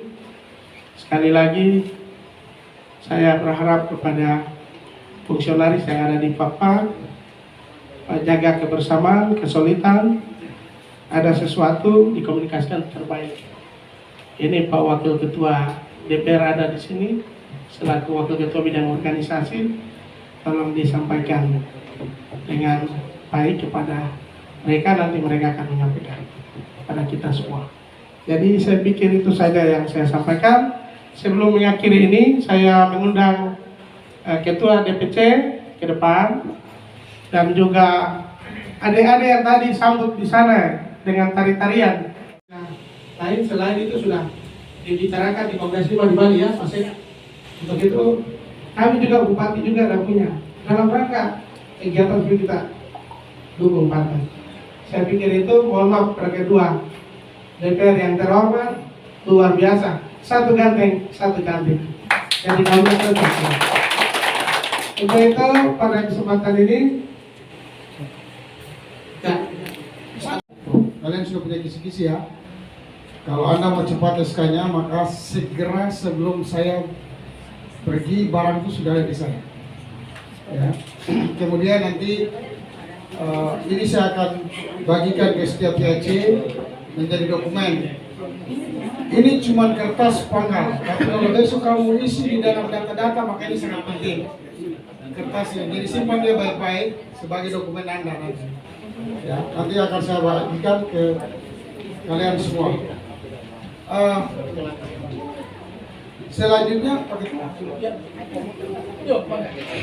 sekali lagi saya berharap kepada fungsionaris yang ada di Papua, jaga kebersamaan, kesulitan, ada sesuatu dikomunikasikan terbaik. Ini Pak Wakil Ketua DPR ada di sini, selaku Wakil Ketua bidang organisasi, tolong disampaikan dengan baik kepada mereka, nanti mereka akan menyampaikan kepada kita semua. Jadi saya pikir itu saja yang saya sampaikan. Sebelum mengakhiri ini, saya mengundang Ketua DPC ke depan, dan juga adik-adik yang tadi sambut di sana dengan tari-tarian. Lain selain itu sudah dibicarakan di Kongres 5 di Bali ya, Pak Sek. Untuk itu kami juga Bupati juga ada punya dalam rangka kegiatan itu kita dukung partai. Saya pikir itu, mohon maaf pada kedua DPR yang terhormat, luar biasa, satu ganteng, satu cantik. Jadi kami tetap. Untuk itu pada kesempatan ini, Kalian sudah punya kisi-kisi ya. Kalau Anda mau cepat SK-nya, maka segera sebelum saya pergi, barang itu sudah ada di sana. Ya. Kemudian nanti ini saya akan bagikan ke setiap THC menjadi dokumen. Ini cuma kertas pangkal, tapi kalau besok kamu isi di dalam data-data, maka ini sangat penting. Kertasnya, jadi simpan dia baik-baik sebagai dokumen Anda nanti. Ya, nanti akan saya bagikan ke kalian semua. Selanjutnya,